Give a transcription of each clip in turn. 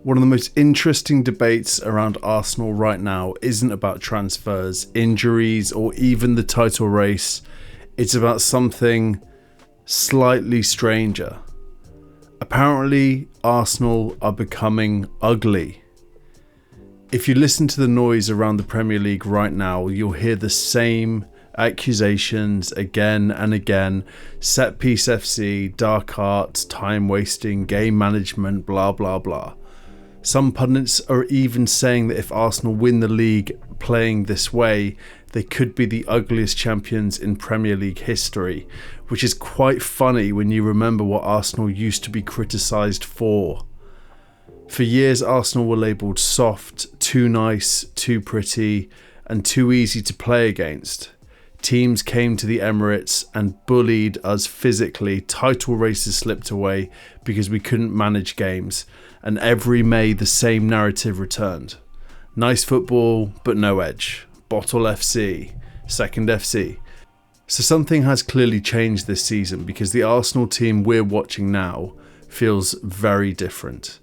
One of the most interesting debates around Arsenal right now isn't about transfers, injuries, or even the title race. It's about something slightly stranger. Apparently, Arsenal are becoming ugly. If you listen to the noise around the Premier League right now, you'll hear the same accusations again and again. Set piece FC, dark arts, time wasting, game management, blah blah blah. Some pundits are even saying that if Arsenal win the league playing this way, they could be the ugliest champions in Premier League history, which is quite funny when you remember what Arsenal used to be criticised for. For years, Arsenal were labelled soft, too nice, too pretty, and too easy to play against. Teams came to the Emirates and bullied us physically. Title races slipped away because we couldn't manage games. And every May the same narrative returned. Nice football, but no edge. Bottle FC, second FC. So something has clearly changed this season because the Arsenal team we're watching now feels very different.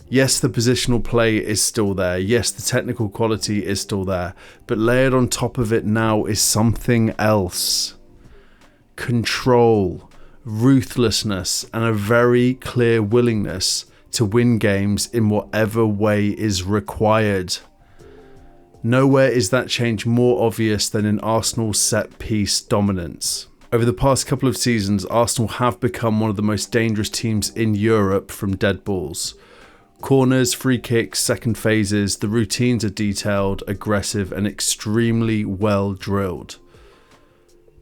Yes, the positional play is still there. Yes, the technical quality is still there. But layered on top of it now is something else. Control, ruthlessness, and a very clear willingness to win games in whatever way is required. Nowhere is that change more obvious than in Arsenal's set-piece dominance. Over the past couple of seasons, Arsenal have become one of the most dangerous teams in Europe from dead balls. Corners, free kicks, second phases, the routines are detailed, aggressive, and extremely well drilled.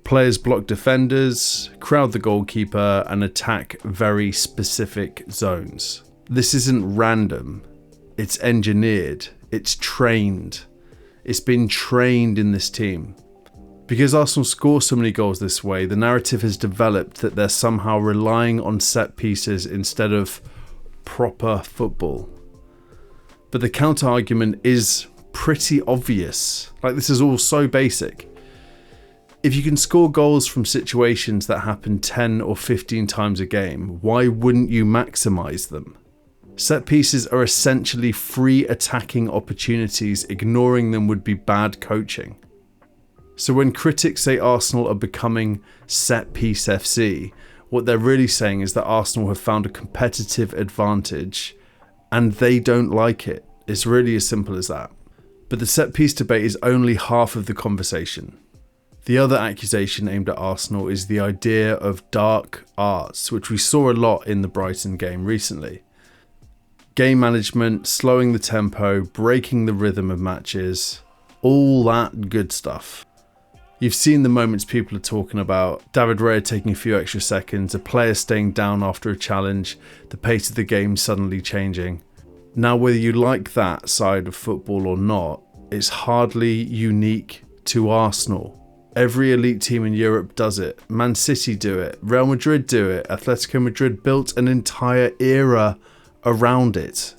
Players block defenders, crowd the goalkeeper, and attack very specific zones. This isn't random, it's engineered, it's trained. It's been trained in this team. Because Arsenal score so many goals this way, the narrative has developed that they're somehow relying on set pieces instead of proper football. But the counter argument is pretty obvious. Like, this is all so basic. If you can score goals from situations that happen 10 or 15 times a game, why wouldn't you maximise them? Set pieces are essentially free attacking opportunities. Ignoring them would be bad coaching. So when critics say Arsenal are becoming set piece FC, what they're really saying is that Arsenal have found a competitive advantage and they don't like it. It's really as simple as that. But the set piece debate is only half of the conversation. The other accusation aimed at Arsenal is the idea of dark arts, which we saw a lot in the Brighton game recently. Game management, slowing the tempo, breaking the rhythm of matches, all that good stuff. You've seen the moments people are talking about: David Raya taking a few extra seconds, a player staying down after a challenge, the pace of the game suddenly changing. Now, whether you like that side of football or not, it's hardly unique to Arsenal. Every elite team in Europe does it. Man City do it. Real Madrid do it. Atletico Madrid built an entire era around it.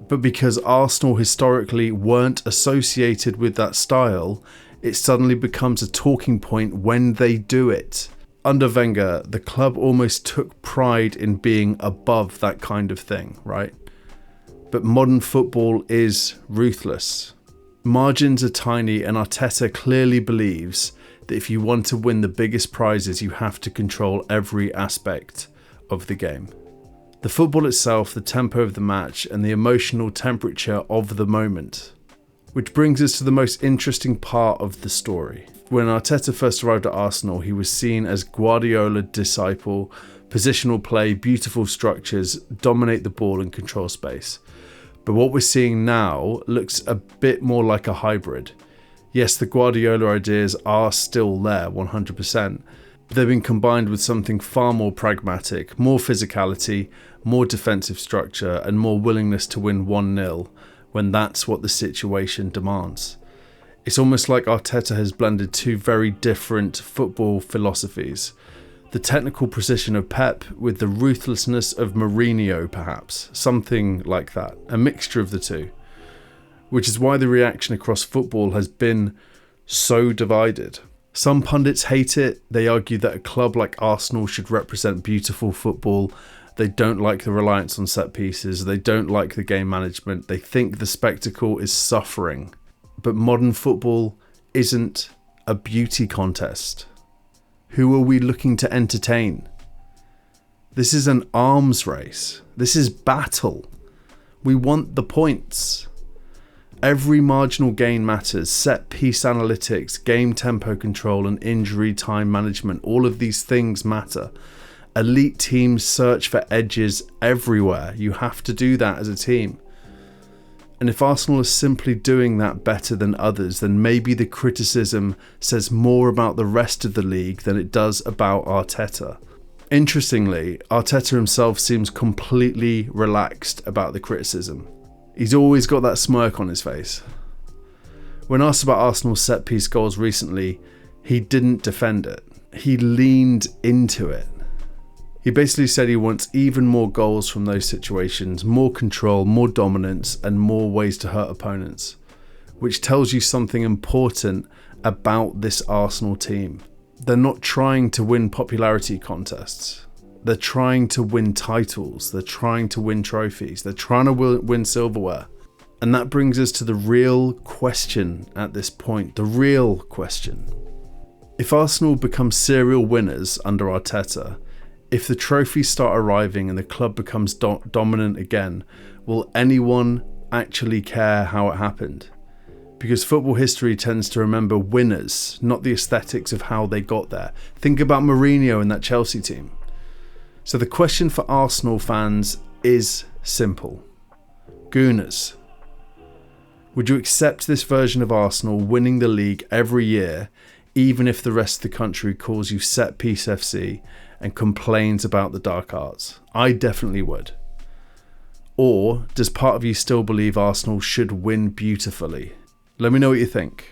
But because Arsenal historically weren't associated with that style, it suddenly becomes a talking point when they do it. Under Wenger, the club almost took pride in being above that kind of thing, right? But modern football is ruthless. Margins are tiny, and Arteta clearly believes that if you want to win the biggest prizes, you have to control every aspect of the game. The football itself, the tempo of the match, and the emotional temperature of the moment. Which brings us to the most interesting part of the story. When Arteta first arrived at Arsenal, he was seen as Guardiola disciple, positional play, beautiful structures, dominate the ball and control space. But what we're seeing now looks a bit more like a hybrid. Yes, the Guardiola ideas are still there, 100%. But they've been combined with something far more pragmatic, more physicality, more defensive structure, and more willingness to win 1-0 when that's what the situation demands. It's almost like Arteta has blended two very different football philosophies. The technical precision of Pep with the ruthlessness of Mourinho, perhaps. Something like that. A mixture of the two. Which is why the reaction across football has been so divided. Some pundits hate it. They argue that a club like Arsenal should represent beautiful football They don't like the reliance on set pieces. They don't like the game management. They think the spectacle is suffering. But modern football isn't a beauty contest. Who are we looking to entertain? This is an arms race. This is battle. We want the points. Every marginal gain matters. Set piece analytics, game tempo control, and injury time management. All of these things matter. Elite teams search for edges everywhere. You have to do that as a team. And if Arsenal is simply doing that better than others, then maybe the criticism says more about the rest of the league than it does about Arteta. Interestingly, Arteta himself seems completely relaxed about the criticism. He's always got that smirk on his face. When asked about Arsenal's set-piece goals recently, he didn't defend it. He leaned into it. He basically said he wants even more goals from those situations, more control, more dominance, and more ways to hurt opponents, which tells you something important about this Arsenal team. They're not trying to win popularity contests. They're trying to win titles. They're trying to win trophies. They're trying to win silverware. And that brings us to the real question at this point. The real question. If Arsenal become serial winners under Arteta, if the trophies start arriving and the club becomes dominant again, will anyone actually care how it happened? Because football history tends to remember winners, not the aesthetics of how they got there. Think about Mourinho and that Chelsea team. So the question for Arsenal fans is simple. Gooners, would you accept this version of Arsenal winning the league every year, even if the rest of the country calls you set piece FC and complains about the dark arts? I definitely would. Or does part of you still believe Arsenal should win beautifully? Let me know what you think.